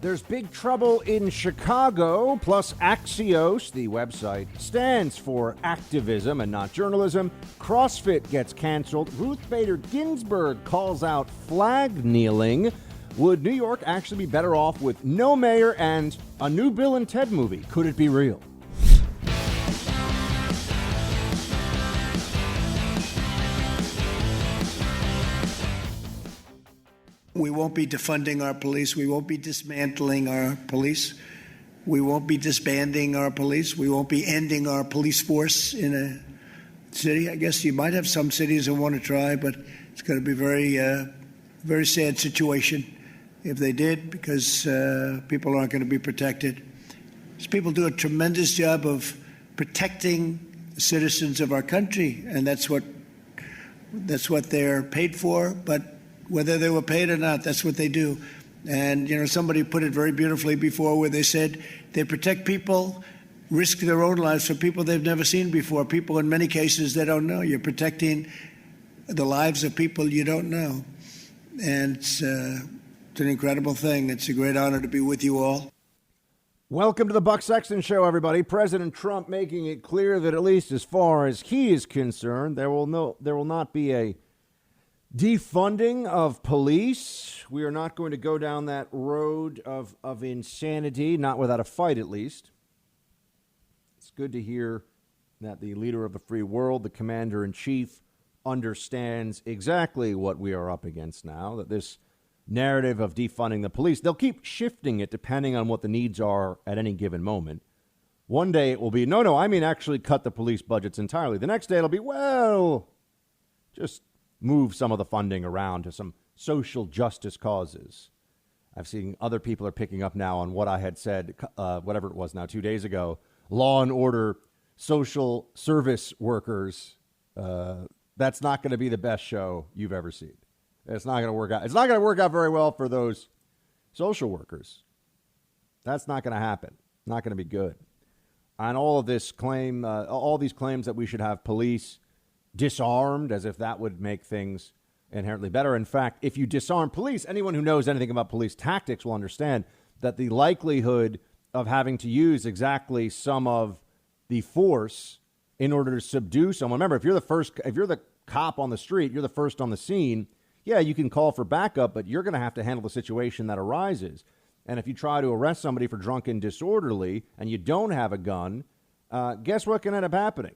There's big trouble in Chicago, plus Axios, the website, stands for activism and not journalism. CrossFit gets canceled. Ruth Bader Ginsburg calls out flag kneeling. Would New York actually be better off with no mayor and a new Bill and Ted movie? Could it be real? We won't be defunding our police. We won't be dismantling our police. We won't be disbanding our police. We won't be ending our police force in a city. I guess you might have some cities that want to try, but it's going to be very sad situation if they did, because people aren't going to be protected. These people do a tremendous job of protecting the citizens of our country, and that's what they're paid for. But whether they were paid or not, that's what they do. And, somebody put it very beautifully before where they said they protect people, risk their own lives for people they've never seen before. People, in many cases, they don't know. You're protecting the lives of people you don't know. And it's an incredible thing. It's a great honor to be with you all. Welcome to the Buck Sexton Show, everybody. President Trump making it clear that at least as far as he is concerned, there will not be a defunding of police. We are not going to go down that road of insanity, not without a fight at least. It's good to hear that the leader of the free world, the commander-in-chief, understands exactly what we are up against now, that this narrative of defunding the police, they'll keep shifting it depending on what the needs are at any given moment. One day it will be, no, I mean actually cut the police budgets entirely. The next day it'll be, well, just move some of the funding around to some social justice causes. I've seen other people are picking up now on what I had said, whatever it was now, 2 days ago. Law and order, social service workers. That's not going to be the best show you've ever seen. It's not going to work out. It's not going to work out very well for those social workers. That's not going to happen. Not going to be good. And all of this claim, all these claims that we should have police disarmed, as if that would make things inherently better. In fact, if you disarm police, anyone who knows anything about police tactics will understand that the likelihood of having to use exactly some of the force in order to subdue someone. Remember, if you're the cop on the street, you're the first on the scene. Yeah, you can call for backup, but you're going to have to handle the situation that arises. And if you try to arrest somebody for drunken disorderly and you don't have a gun, guess what can end up happening?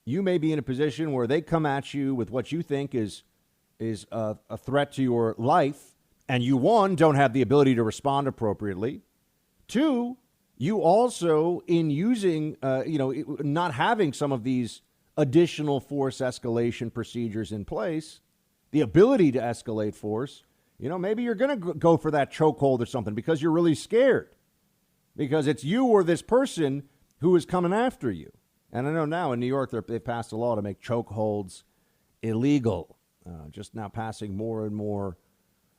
You may be in a position where they come at you with what you think is a threat to your life, and you, one, don't have the ability to respond appropriately. Two, you also, in using, not having some of these additional force escalation procedures in place, the ability to escalate force, maybe you're going to go for that chokehold or something because you're really scared, because it's you or this person who is coming after you. And I know now in New York, they've passed a law to make chokeholds illegal, just now passing more and more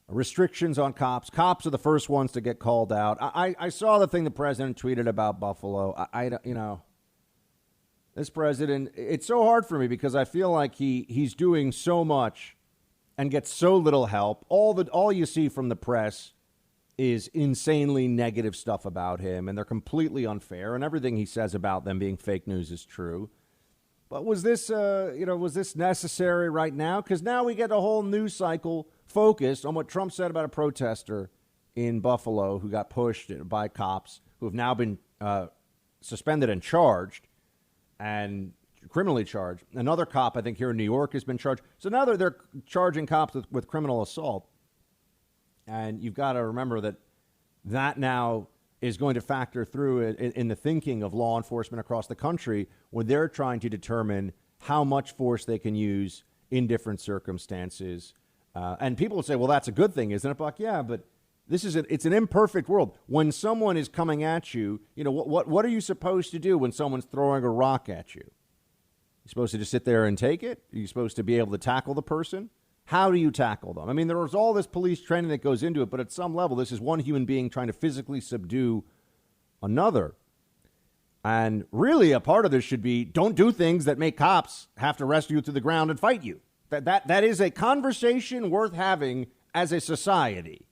restrictions on cops. Cops are the first ones to get called out. I saw the thing the president tweeted about Buffalo. This president, it's so hard for me because I feel like he's doing so much and gets so little help. All you see from the press is insanely negative stuff about him, and they're completely unfair, and everything he says about them being fake news is true. But was this necessary right now? Because now we get a whole news cycle focused on what Trump said about a protester in Buffalo who got pushed by cops who have now been suspended and charged, and criminally charged. Another cop, I think, here in New York has been charged. So now they're charging cops with criminal assault. And you've got to remember that now is going to factor through in the thinking of law enforcement across the country when they're trying to determine how much force they can use in different circumstances. And people will say, well, that's a good thing, isn't it, Buck? Yeah, but it's an imperfect world. When someone is coming at you, what are you supposed to do when someone's throwing a rock at you? You're supposed to just sit there and take it? Are you supposed to be able to tackle the person? How do you tackle them? I mean, there was all this police training that goes into it, but at some level, this is one human being trying to physically subdue another. And really, a part of this should be don't do things that make cops have to wrestle you to the ground and fight you. That is a conversation worth having as a society.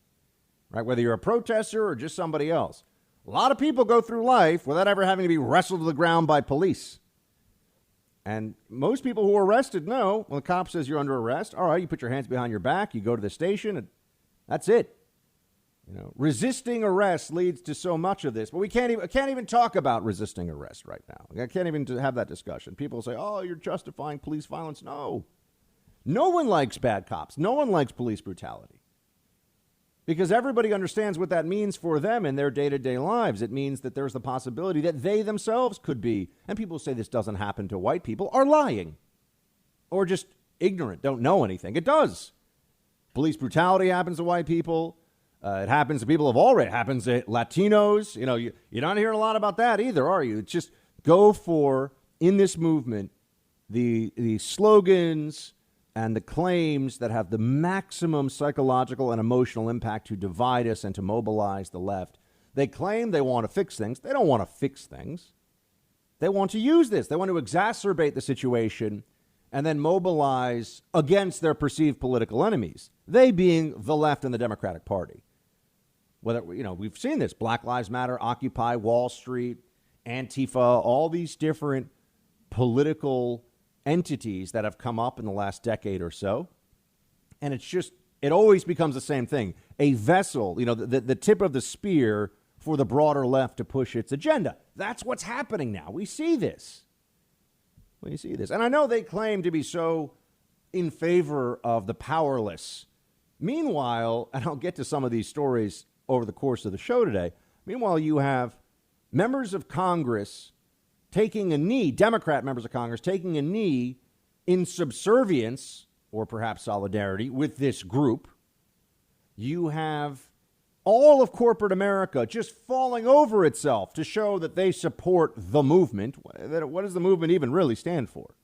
right? Whether you're a protester or just somebody else. A lot of people go through life without ever having to be wrestled to the ground by police. And most people who are arrested know when the cop says you're under arrest, all right, you put your hands behind your back, you go to the station, and that's it. Resisting arrest leads to so much of this, but we can't even talk about resisting arrest right now. I can't even have that discussion. People say, oh, you're justifying police violence. No. No one likes bad cops. No one likes police brutality. Because everybody understands what that means for them in their day-to-day lives. It means that there's the possibility that they themselves could be, and people who say this doesn't happen to white people, are lying. Or just ignorant, don't know anything. It does. Police brutality happens to white people. It happens to people of all races. It happens to Latinos. You're not hearing a lot about that either, are you? It's just go for, in this movement, the slogans and the claims that have the maximum psychological and emotional impact to divide us and to mobilize the left. They claim they want to fix things. They don't want to fix things. They want to use this. They want to exacerbate the situation and then mobilize against their perceived political enemies, they being the left and the Democratic Party. Whether, we've seen this, Black Lives Matter, Occupy Wall Street, Antifa, all these different political entities that have come up in the last decade or so. And it always becomes the same thing. A vessel, the tip of the spear for the broader left to push its agenda. That's what's happening now. We see this. And I know they claim to be so in favor of the powerless. Meanwhile, and I'll get to some of these stories over the course of the show today. Meanwhile, you have members of Congress taking a knee, Democrat members of Congress taking a knee in subservience or perhaps solidarity with this group. You have all of corporate America just falling over itself to show that they support the movement. What does the movement even really stand for?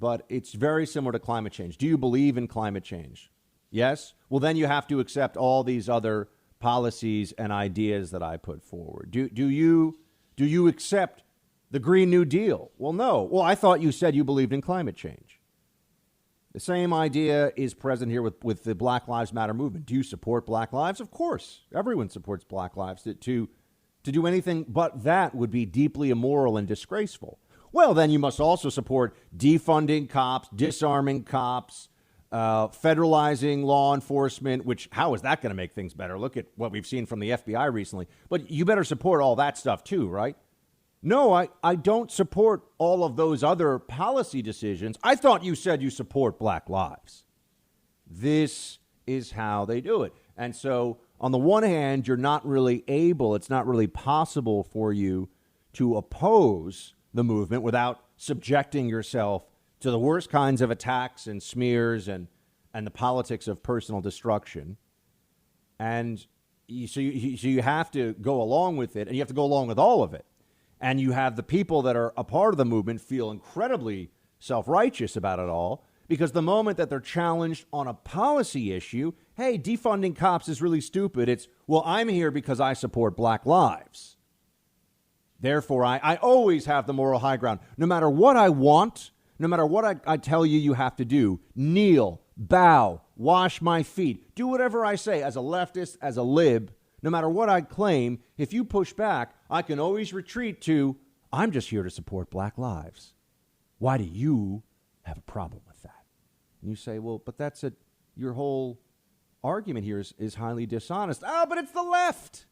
But it's very similar to climate change. Do you believe in climate change? Yes? Well, then you have to accept all these other policies and ideas that I put forward. Do you accept the Green New Deal? Well, no. Well, I thought you said you believed in climate change. The same idea is present here with the Black Lives Matter movement. Do you support Black lives? Of course. Everyone supports Black lives. To do anything but that would be deeply immoral and disgraceful. Well, then you must also support defunding cops, disarming cops, federalizing law enforcement, which how is that going to make things better? Look at what we've seen from the FBI recently. But you better support all that stuff too, right? No, I don't support all of those other policy decisions. I thought you said you support Black lives. This is how they do it. And so on the one hand, you're not really able, it's not really possible for you to oppose the movement without subjecting yourself to the worst kinds of attacks and smears and the politics of personal destruction. And so you have to go along with it, and you have to go along with all of it. And you have the people that are a part of the movement feel incredibly self-righteous about it all, because the moment that they're challenged on a policy issue, hey, defunding cops is really stupid. It's, well, I'm here because I support Black lives. Therefore, I always have the moral high ground. No matter what I want, no matter what I tell you have to do, kneel, bow, wash my feet, do whatever I say as a leftist, as a lib, no matter what I claim, if you push back, I can always retreat to, I'm just here to support Black lives. Why do you have a problem with that? And you say, well, but your whole argument here is highly dishonest. Oh, but it's the left.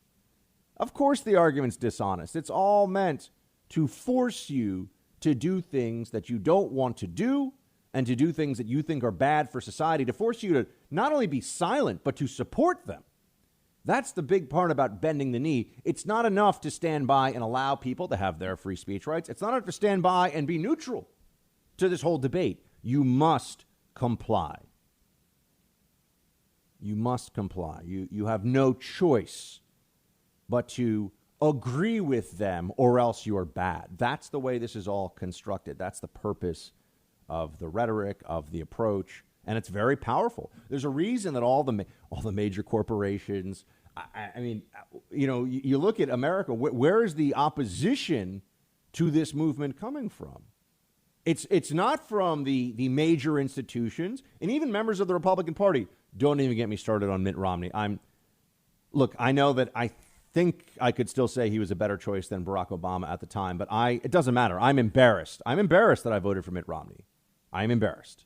Of course the argument's dishonest. It's all meant to force you to do things that you don't want to do and to do things that you think are bad for society, to force you to not only be silent, but to support them. That's the big part about bending the knee. It's not enough to stand by and allow people to have their free speech rights. It's not enough to stand by and be neutral to this whole debate. You must comply. You must comply. You have no choice but to agree with them or else you're bad. That's the way this is all constructed. That's the purpose of the rhetoric, of the approach, and it's very powerful. There's a reason that all the major corporations, I mean, you look at America, where is the opposition to this movement coming from? It's not from the major institutions, and even members of the Republican Party Don't even get me started on Mitt Romney. Look, I know that I think I could still say he was a better choice than Barack Obama at the time, but it doesn't matter. I'm embarrassed. I'm embarrassed that I voted for Mitt Romney. I'm embarrassed.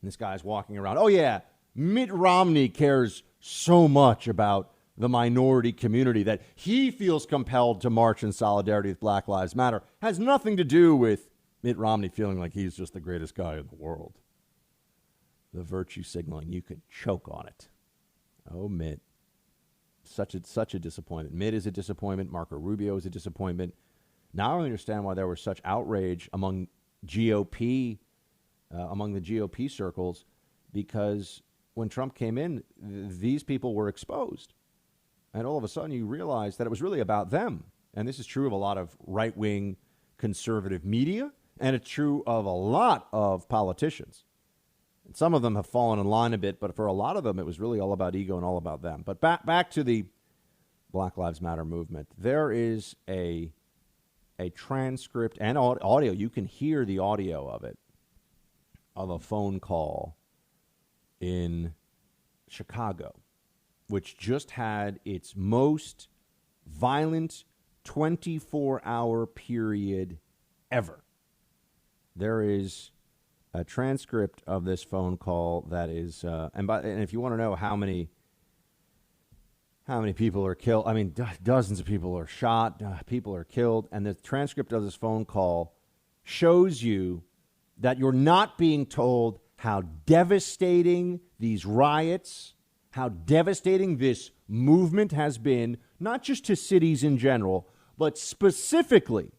And this guy's walking around. Oh, yeah, Mitt Romney cares so much about the minority community that he feels compelled to march in solidarity with Black Lives Matter. Has nothing to do with Mitt Romney feeling like he's just the greatest guy in the world. The virtue signaling, you could choke on it. Oh, Mitt. Such a disappointment. Mitt is a disappointment. Marco Rubio is a disappointment. Now I understand why there was such outrage among the GOP circles, because when Trump came in, these people were exposed. And all of a sudden you realize that it was really about them. And this is true of a lot of right-wing conservative media, and it's true of a lot of politicians. And some of them have fallen in line a bit, but for a lot of them, it was really all about ego and all about them. But back to the Black Lives Matter movement. There is a transcript and audio. You can hear the audio of it, of a phone call in Chicago, which just had its most violent 24-hour period ever. There is a transcript of this phone call that is, and if you want to know how many people are killed, I mean, dozens of people are shot, people are killed, and the transcript of this phone call shows you that you're not being told how devastating these riots, how devastating this movement has been, not just to cities in general, but specifically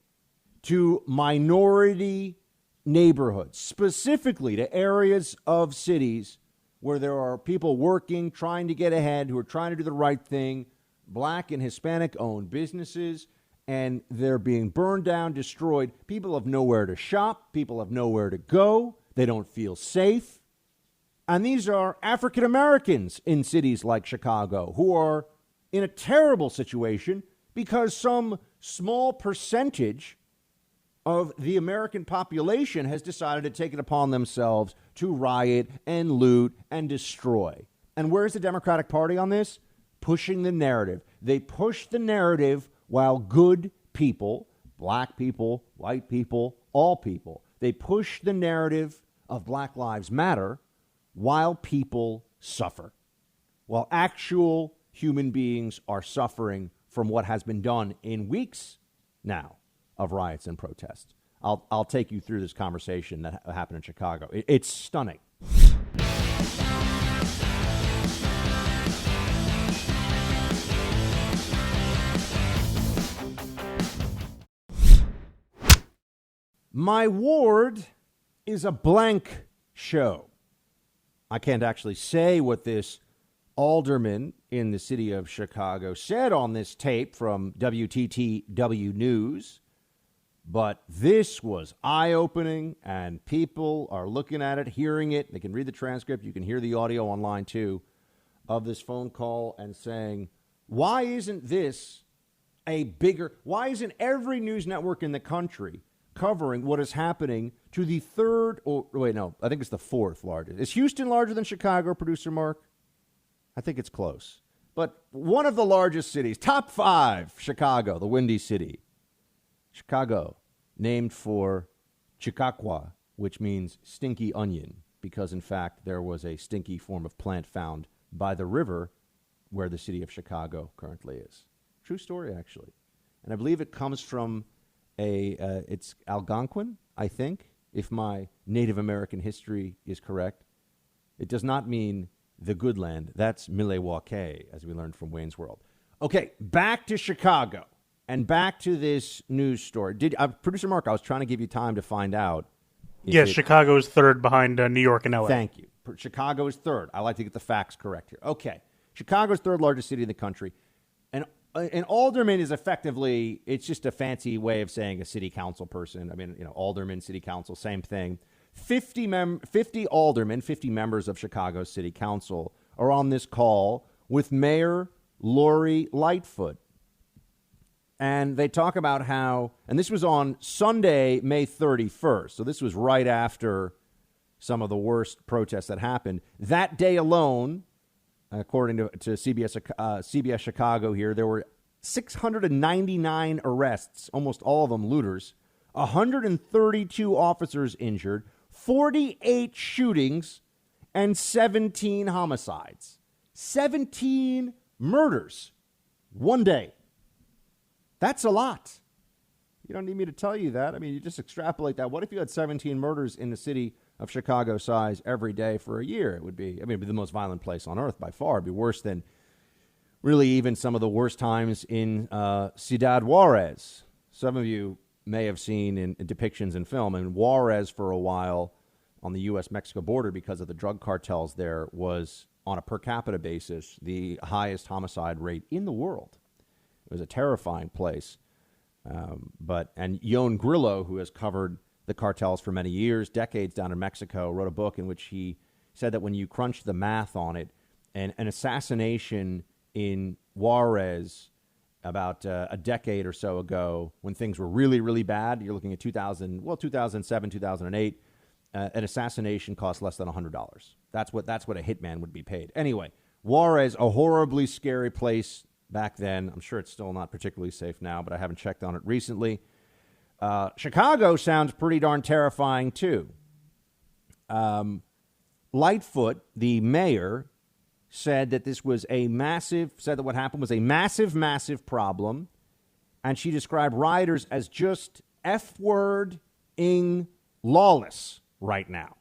to minority neighborhoods, specifically to areas of cities where there are people working, trying to get ahead, who are trying to do the right thing, Black and Hispanic-owned businesses, and they're being burned down, destroyed. People have nowhere to shop. People have nowhere to go. They don't feel safe. And these are African Americans in cities like Chicago who are in a terrible situation because some small percentage of the American population has decided to take it upon themselves to riot and loot and destroy. And where's the Democratic Party on this? Pushing the narrative. They push the narrative while good people, Black people, white people, all people, they push the narrative of Black Lives Matter while people suffer, while actual human beings are suffering from what has been done in weeks now of riots and protests. I'll take you through this conversation that happened in Chicago. It's stunning. My ward is a blank show. I can't actually say what this alderman in the city of Chicago said on this tape from WTTW News, but this was eye-opening, and people are looking at it, hearing it. They can read the transcript. You can hear the audio online, too, of this phone call and saying, why isn't every news network in the country covering what is happening to the I think it's the fourth largest. Is Houston larger than Chicago, producer Mark? I think it's close. But one of the largest cities, top 5, Chicago, the Windy City. Chicago, named for Chickaqua, which means stinky onion, because in fact there was a stinky form of plant found by the river where the city of Chicago currently is. True story, actually. And I believe it comes from it's Algonquin, I think, if my Native American history is correct. It does not mean the good land. That's Milwaukee, as we learned from Wayne's World. Okay, back to Chicago and back to this news story. Producer Mark, I was trying to give you time to find out. Yes, Chicago is third behind New York and LA. Thank you. Chicago is third. I like to get the facts correct here. Okay, Chicago's third largest city in the country. An alderman is effectively, it's just a fancy way of saying a city council person. I mean, alderman, city council, same thing. 50 aldermen, 50 members of Chicago's city council are on this call with Mayor Lori Lightfoot. And they talk about how, and this was on Sunday, May 31st. So this was right after some of the worst protests that happened. That day alone, according to CBS Chicago here, there were 699 arrests, almost all of them looters, 132 officers injured, 48 shootings, and 17 homicides. 17 murders one day. That's a lot. You don't need me to tell you that. I mean, you just extrapolate that. What if you had 17 murders in the city of Chicago size every day for a year? It would be, it'd be the most violent place on earth by far. It'd be worse than really even some of the worst times in Ciudad Juarez. Some of you may have seen in depictions in film. And Juarez, for a while on the U.S.-Mexico border, because of the drug cartels there, was, on a per capita basis, the highest homicide rate in the world. It was a terrifying place. And Yon Grillo, who has covered the cartels for many years, decades down in Mexico, wrote a book in which he said that when you crunch the math on it, an assassination in Juarez about a decade or so ago, when things were really, really bad, you're looking at 2007, 2008, an assassination cost less than $100. That's what a hitman would be paid. Anyway, Juarez, a horribly scary place back then. I'm sure it's still not particularly safe now, but I haven't checked on it recently. Chicago sounds pretty darn terrifying, too. Lightfoot, the mayor, said that what happened was a massive problem, and she described rioters as just F-word-ing lawless right now.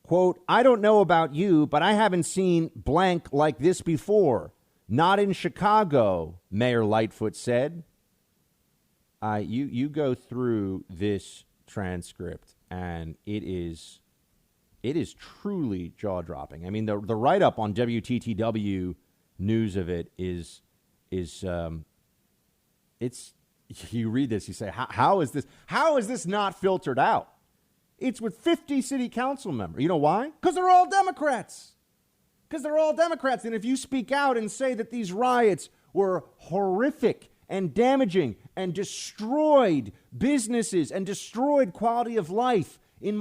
Quote, "I don't know about you, but I haven't seen blank like this before. Not in Chicago," Mayor Lightfoot said. You go through this transcript, and it is truly jaw-dropping. I mean, the write-up on WTTW news of it is you read this, you say, how is this not filtered out? It's with 50 city council members. You know why? Because they're all Democrats. And if you speak out and say that these riots were horrific and damaging and destroyed businesses and destroyed quality of life in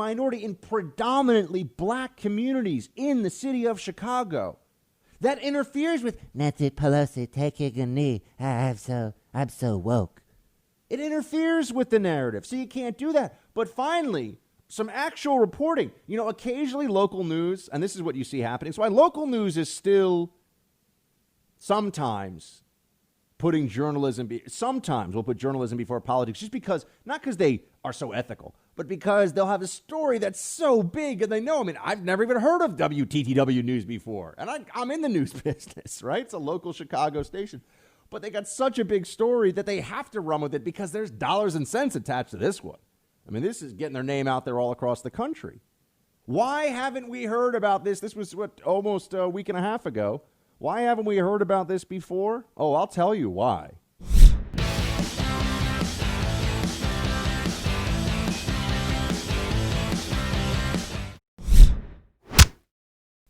predominantly black communities in the city of Chicago, that interferes with Nancy Pelosi taking a knee. I'm so woke. It interferes with the narrative, so you can't do that. But finally, some actual reporting. Occasionally local news, and this is what you see happening. So local news is still sometimes putting journalism. Sometimes we'll put journalism before politics, just because, not because they are so ethical, but because they'll have a story that's so big and they know. I mean, I've never even heard of WTTW News before, and I'm in the news business, right? It's a local Chicago station. But they got such a big story that they have to run with it because there's dollars and cents attached to this one. I mean, this is getting their name out there all across the country. Why haven't we heard about this? This was, almost a week and a half ago. Why haven't we heard about this before? Oh, I'll tell you why.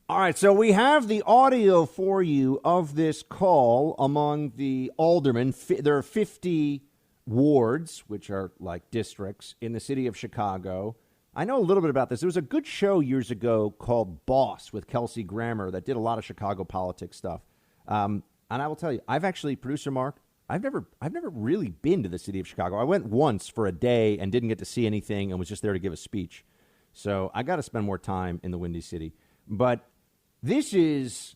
All right, so we have the audio for you of this call among the aldermen. There are 50 wards, which are like districts, in the city of Chicago. I know a little bit about this. There was a good show years ago called Boss with Kelsey Grammer that did a lot of Chicago politics stuff. And I will tell you, producer Mark, I've never really been to the city of Chicago. I went once for a day and didn't get to see anything and was just there to give a speech. So I got to spend more time in the Windy City. But this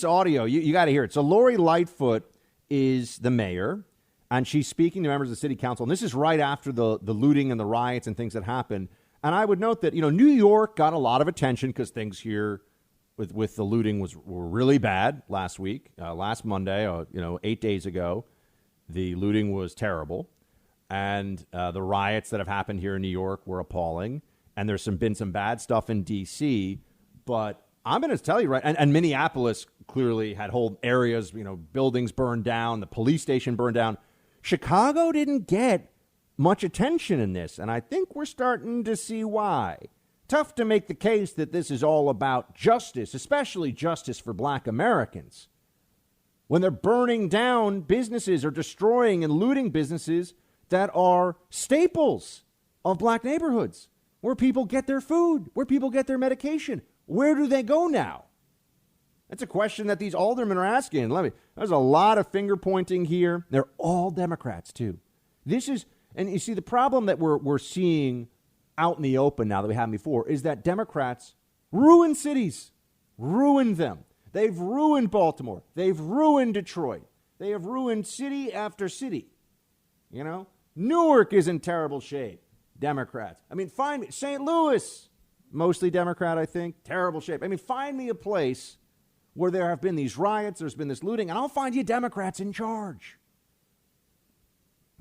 audio, you got to hear it. So Lori Lightfoot is the mayor, and she's speaking to members of the city council. And this is right after the looting and the riots and things that happened. And I would note that, New York got a lot of attention because things here with the looting were really bad last week. Last Monday, 8 days ago, the looting was terrible. And the riots that have happened here in New York were appalling. And there's been some bad stuff in D.C., but I'm going to tell you, right, and Minneapolis clearly had whole areas, buildings burned down, the police station burned down. Chicago didn't get much attention in this, and I think we're starting to see why. Tough to make the case that this is all about justice, especially justice for black Americans, when they're burning down businesses or destroying and looting businesses that are staples of black neighborhoods. where people get their food, where people get their medication. Where do they go now? That's a question that these aldermen are asking. There's a lot of finger pointing here. They're all Democrats, too. And you see, the problem that we're seeing out in the open now that we haven't before is that Democrats ruin cities, ruin them. They've ruined Baltimore. They've ruined Detroit. They have ruined city after city. You know, Newark is in terrible shape. Democrats. Find me St. Louis, mostly Democrat, I think. Terrible shape. Find me a place where there have been these riots, there's been this looting, and I'll find you Democrats in charge.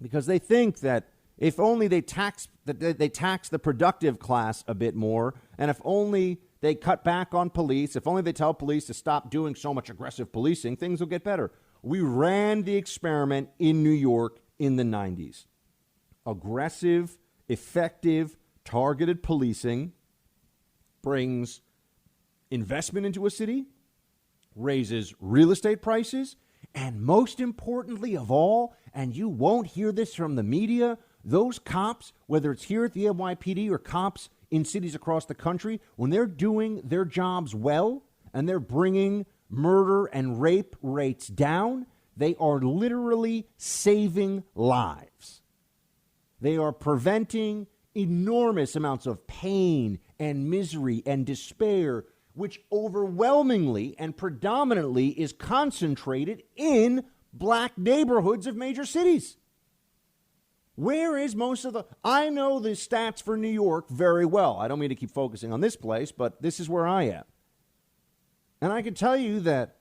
Because they think that if only they tax the productive class a bit more, and if only they cut back on police, if only they tell police to stop doing so much aggressive policing, things will get better. We ran the experiment in New York in the 90s. Aggressive, effective, targeted policing brings investment into a city, raises real estate prices, and most importantly of all, and you won't hear this from the media, those cops, whether it's here at the NYPD or cops in cities across the country, when they're doing their jobs well and they're bringing murder and rape rates down, they are literally saving lives. They are preventing enormous amounts of pain and misery and despair, which overwhelmingly and predominantly is concentrated in black neighborhoods of major cities. Where is most of the... I know the stats for New York very well. I don't mean to keep focusing on this place, but this is where I am. And I can tell you that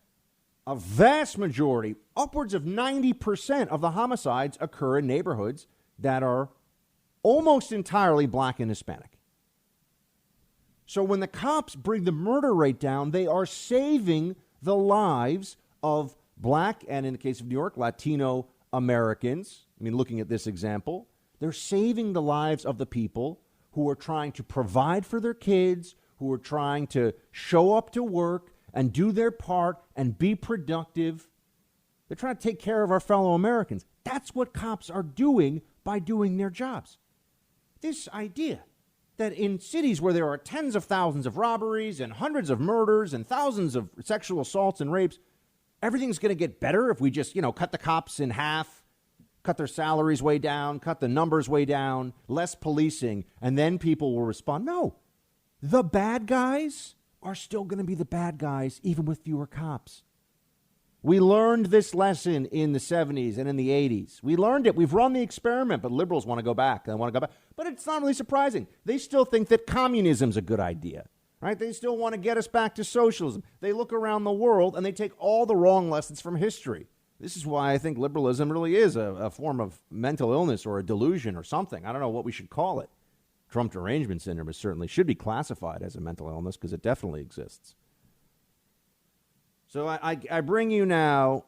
a vast majority, upwards of 90% of the homicides occur in neighborhoods that are almost entirely black and Hispanic. So when the cops bring the murder rate down, they are saving the lives of black and, in the case of New York, Latino Americans. Looking at this example, they're saving the lives of the people who are trying to provide for their kids, who are trying to show up to work and do their part and be productive. They're trying to take care of our fellow Americans. That's what cops are doing by doing their jobs. This idea that in cities where there are tens of thousands of robberies and hundreds of murders and thousands of sexual assaults and rapes, everything's going to get better if we just, cut the cops in half, cut their salaries way down, cut the numbers way down, less policing, and then people will respond. No, the bad guys are still going to be the bad guys, even with fewer cops. We learned this lesson in the 70s and in the 80s. We learned it. We've run the experiment, but liberals want to go back. They want to go back. But it's not really surprising. They still think that communism's a good idea, right? They still want to get us back to socialism. They look around the world and they take all the wrong lessons from history. This is why I think liberalism really is a form of mental illness or a delusion or something. I don't know what we should call it. Trump derangement syndrome certainly should be classified as a mental illness because it definitely exists. So I bring you now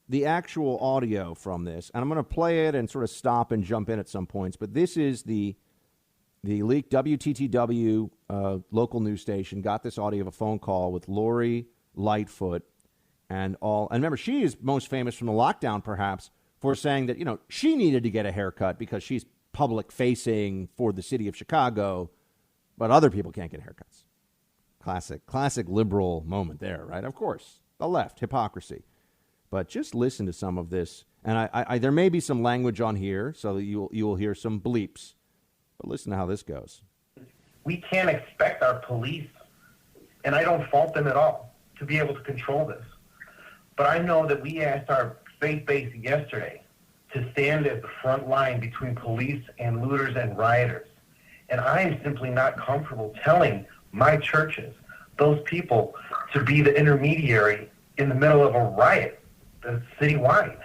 the actual audio from this, and I'm going to play it and sort of stop and jump in at some points. But this is the leaked WTTW local news station got this audio of a phone call with Lori Lightfoot and all. And remember, she is most famous from the lockdown, perhaps, for saying that, she needed to get a haircut because she's public facing for the city of Chicago, but other people can't get haircuts. Classic liberal moment there, right? Of course, the left, hypocrisy. But just listen to some of this. And I there may be some language on here, so that you will hear some bleeps. But listen to how this goes. We can't expect our police, and I don't fault them at all, to be able to control this. But I know that we asked our faith base yesterday to stand at the front line between police and looters and rioters. And I am simply not comfortable telling my churches, those people, to be the intermediary in the middle of a riot that's citywide.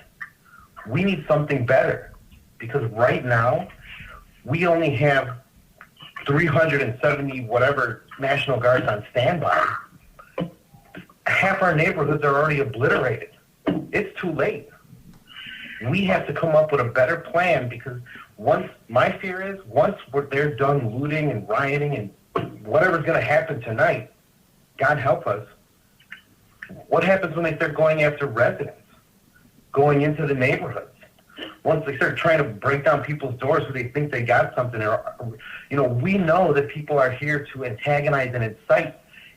We need something better, because right now we only have 370 whatever National Guards on standby. Half our neighborhoods are already obliterated. It's too late. We have to come up with a better plan, because my fear is once they're done looting and rioting and whatever's going to happen tonight, God help us, what happens when they start going after residents, going into the neighborhoods? once they start trying to break down people's doors so they think they got something, or, we know that people are here to antagonize and incite,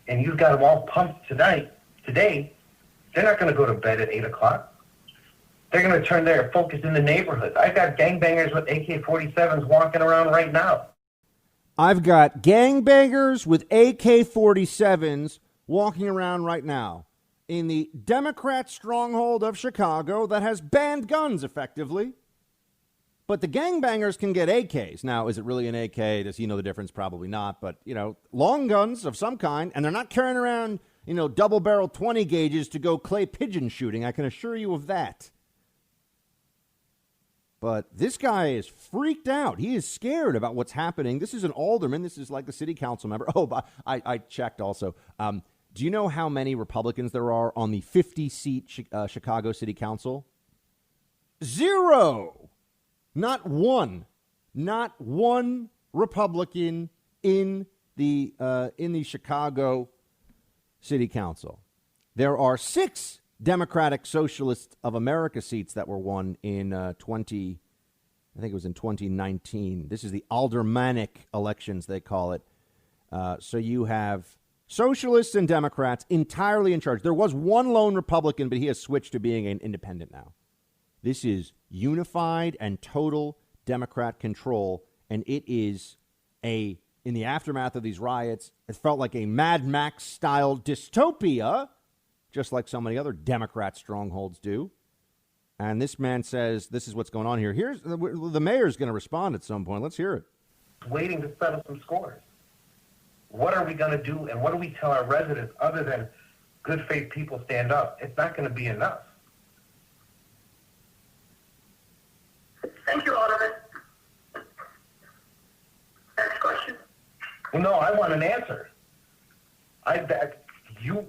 and you've got them all pumped today, they're not going to go to bed at 8 o'clock. They're going to turn their focus in the neighborhoods. I've got gangbangers with AK-47s walking around right now. I've got gangbangers with AK-47s walking around right now in the Democrat stronghold of Chicago that has banned guns effectively. But the gangbangers can get AKs. Now, is it really an AK? Does he know the difference? Probably not. But, long guns of some kind, and they're not carrying around, double-barrel 20 gauges to go clay pigeon shooting. I can assure you of that. But this guy is freaked out. He is scared about what's happening. This is an alderman. This is like a city council member. Oh, but I checked also. Do you know how many Republicans there are on the 50-seat Chicago City Council? 0. Not one. Not one Republican in the Chicago City Council. There are 6 Democratic Socialist of America seats that were won in I think it was in 2019. This is the aldermanic elections, they call it. So you have Socialists and Democrats entirely in charge. There was one lone Republican, but he has switched to being an independent now. This is unified and total Democrat control, and it is in the aftermath of these riots, it felt like a Mad Max-style dystopia, just like so many other Democrat strongholds do. And this man says this is what's going on here. Here's the mayor's going to respond at some point. Let's hear it. Waiting to settle some scores. What are we going to do, and what do we tell our residents other than good faith people stand up? It's not going to be enough. Thank you, Alderman. Next question. Well, no, I want an answer. You.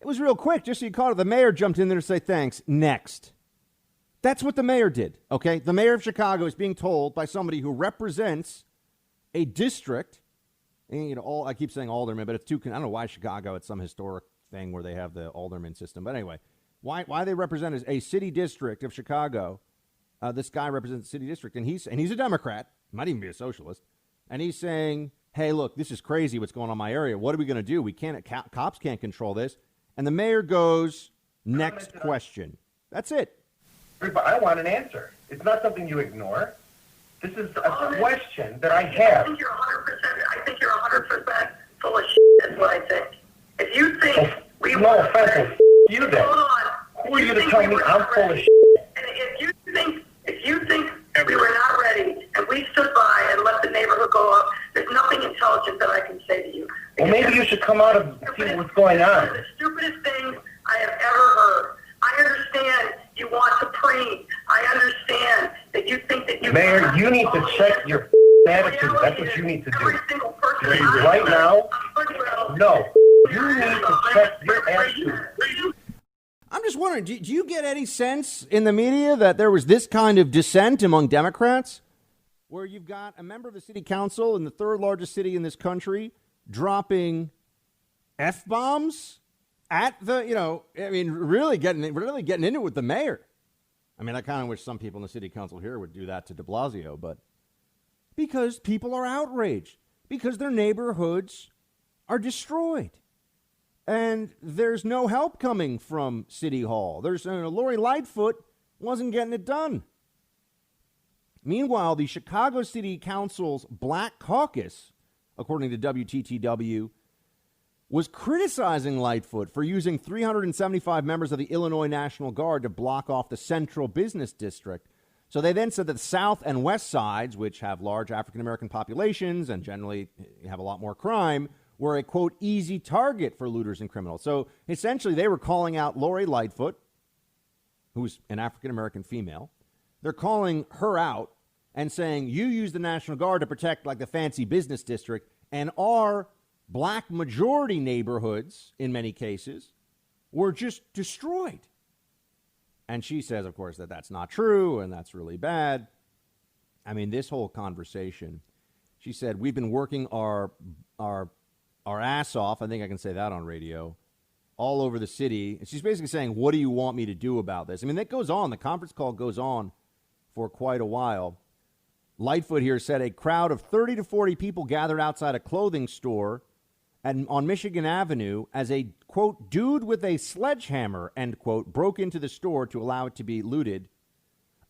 It was real quick, just so you caught it. The mayor jumped in there to say thanks. Next. That's what the mayor did, okay? The mayor of Chicago is being told by somebody who represents a district. And, I keep saying alderman, but it's too. I don't know why Chicago. It's some historic thing where they have the alderman system. But anyway, why they represent a city district of Chicago. This guy represents the city district, and he's a Democrat. He might even be a socialist. And he's saying, hey, look, this is crazy what's going on in my area. What are we going to do? We can't. Cops can't control this. And the mayor goes, next question. That's it. But I want an answer. It's not something you ignore. This is a question that I have. I think you're 100% full of shit, is what I think. If you think no offense, you then. Who are you to tell me I'm full of shit? And if you think we were not ready and we stood by and let the neighborhood go up, there's nothing intelligent that I can say to you. Well, maybe you should come out and see what's going on. The stupidest thing I have ever heard. I understand you want to preen. I understand that you think that you... Mayor, you need to check your attitude. That's what you need to do. Right now, no. You need to check your attitude. I'm just wondering, do you get any sense in the media that there was this kind of dissent among Democrats? Where you've got a member of the city council in the third largest city in this country dropping F-bombs at the, really getting into it with the mayor. I mean, I kind of wish some people in the city council here would do that to de Blasio, but because people are outraged, because their neighborhoods are destroyed. And there's no help coming from City Hall. Lori Lightfoot wasn't getting it done. Meanwhile, the Chicago City Council's Black Caucus, according to WTTW, was criticizing Lightfoot for using 375 members of the Illinois National Guard to block off the central business district. So they then said that the south and west sides, which have large African-American populations and generally have a lot more crime, were a, quote, easy target for looters and criminals. So essentially they were calling out Lori Lightfoot, who's an African-American female. They're calling her out and saying, you use the National Guard to protect like the fancy business district, and our black majority neighborhoods, in many cases, were just destroyed. And she says, of course, that that's not true and that's really bad. I mean, this whole conversation, she said, we've been working our ass off. I think I can say that on radio, all over the city. And she's basically saying, what do you want me to do about this? I mean, that goes on. The conference call goes on for quite a while. Lightfoot here said a crowd of 30 to 40 people gathered outside a clothing store and on Michigan Avenue as a, quote, dude with a sledgehammer, end quote, broke into the store to allow it to be looted.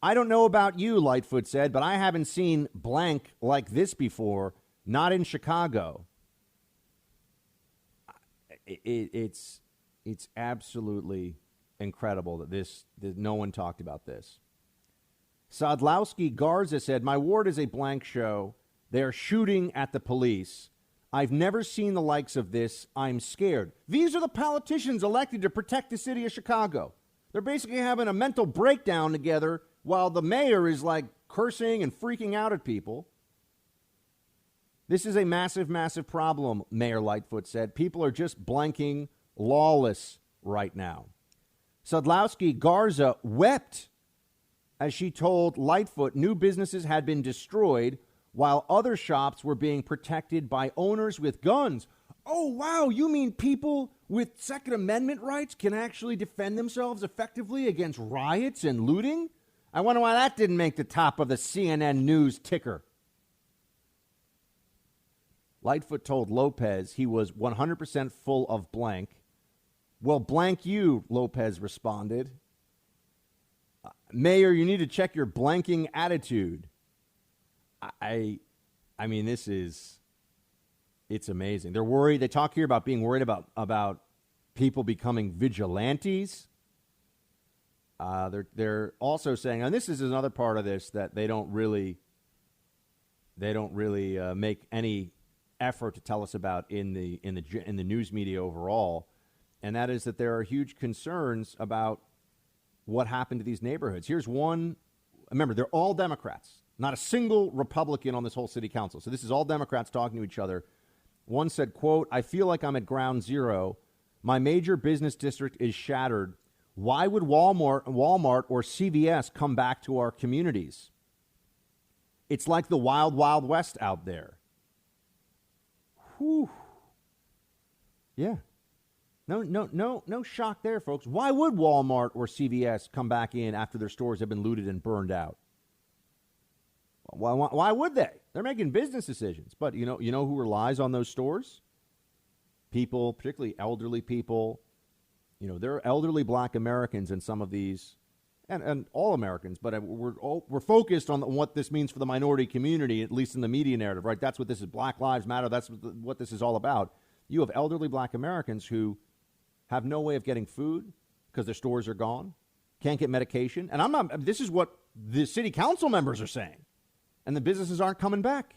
I don't know about you, Lightfoot said, but I haven't seen blank like this before, not in Chicago. It's absolutely incredible that no one talked about this. Sadlowski Garza said, my ward is a blank show. They are shooting at the police. I've never seen the likes of this. I'm scared. These are the politicians elected to protect the city of Chicago. They're basically having a mental breakdown together while the mayor is like cursing and freaking out at people. This is a massive, massive problem, Mayor Lightfoot said. People are just blanking lawless right now. Sadlowski Garza wept as she told Lightfoot new businesses had been destroyed while other shops were being protected by owners with guns. Oh, wow, you mean people with Second Amendment rights can actually defend themselves effectively against riots and looting? I wonder why that didn't make the top of the CNN news ticker. Lightfoot told Lopez he was 100% full of blank. Well, blank you, Lopez responded. Mayor, you need to check your blanking attitude. I mean, it's amazing. They're worried. They talk here about being worried about people becoming vigilantes. They're also saying, and this is another part of this, that they don't really make any effort to tell us about in the news media overall, and that is that there are huge concerns about what happened to these neighborhoods. Here's one. Remember, they're all Democrats. Not a single Republican on this whole city council. So this is all Democrats talking to each other. One said, quote, I feel like I'm at ground zero. My major business district is shattered. Why would Walmart or CVS come back to our communities? It's like the wild, wild west out there. Whew. Yeah. No shock there, folks. Why would Walmart or CVS come back in after their stores have been looted and burned out? Why would they? They're making business decisions. But you know who relies on those stores? People, particularly elderly people. There are elderly black Americans in some of these, and all Americans. But we're focused on what this means for the minority community, at least in the media narrative, right? That's what this is. Black Lives Matter. That's what this is all about. You have elderly black Americans who have no way of getting food because their stores are gone, can't get medication. And this is what the city council members are saying. And the businesses aren't coming back.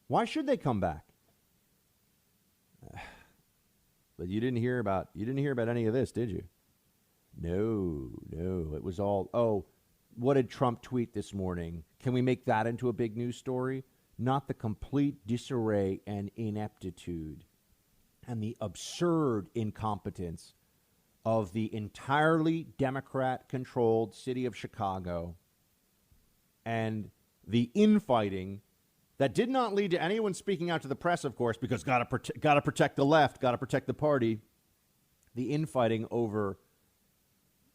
Why should they come back? But you didn't hear about any of this, did you? No. It was all, what did Trump tweet this morning? Can we make that into a big news story? Not the complete disarray and ineptitude and the absurd incompetence of the entirely Democrat-controlled city of Chicago and the infighting that did not lead to anyone speaking out to the press, of course, because got to protect the left, got to protect the party. The infighting over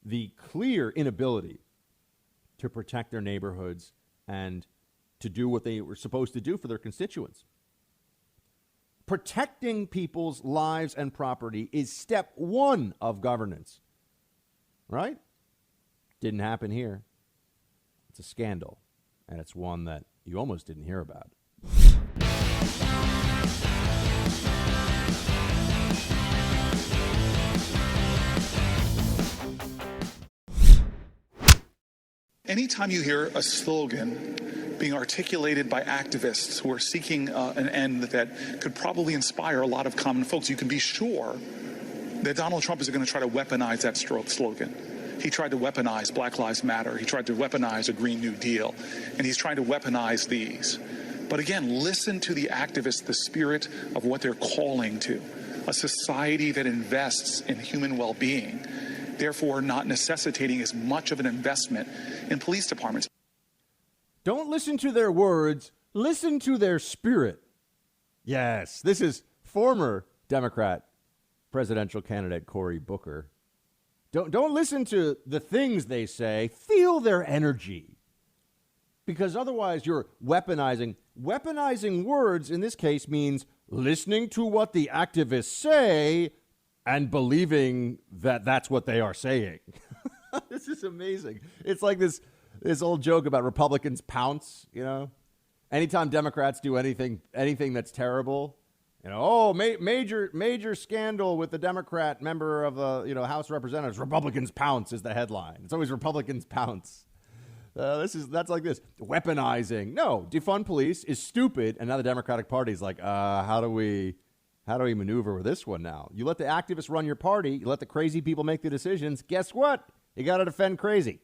the clear inability to protect their neighborhoods and to do what they were supposed to do for their constituents. Protecting people's lives and property is step one of governance, right? Didn't happen here. It's a scandal, and it's one that you almost didn't hear about. Anytime you hear a slogan being articulated by activists who are seeking an end that could probably inspire a lot of common folks, you can be sure that Donald Trump is going to try to weaponize that slogan. He tried to weaponize Black Lives Matter. He tried to weaponize a Green New Deal. And he's trying to weaponize these. But again, listen to the activists, the spirit of what they're calling to. A society that invests in human well-being, therefore not necessitating as much of an investment in police departments. Don't listen to their words. Listen to their spirit. Yes, this is former Democrat presidential candidate Cory Booker. Don't listen to the things they say. Feel their energy. because otherwise you're weaponizing. Weaponizing words in this case means listening to what the activists say and believing that that's what they are saying. This is amazing. It's like this old joke about Republicans pounce, you know. Anytime Democrats do anything that's terrible, you know, major scandal with the Democrat member of the House of Representatives, Republicans pounce is the headline. It's always Republicans pounce. That's like this weaponizing. No, defund police is stupid, and now the Democratic Party is like, how do we maneuver with this one now? You let the activists run your party, you let the crazy people make the decisions. Guess what? You got to defend crazy.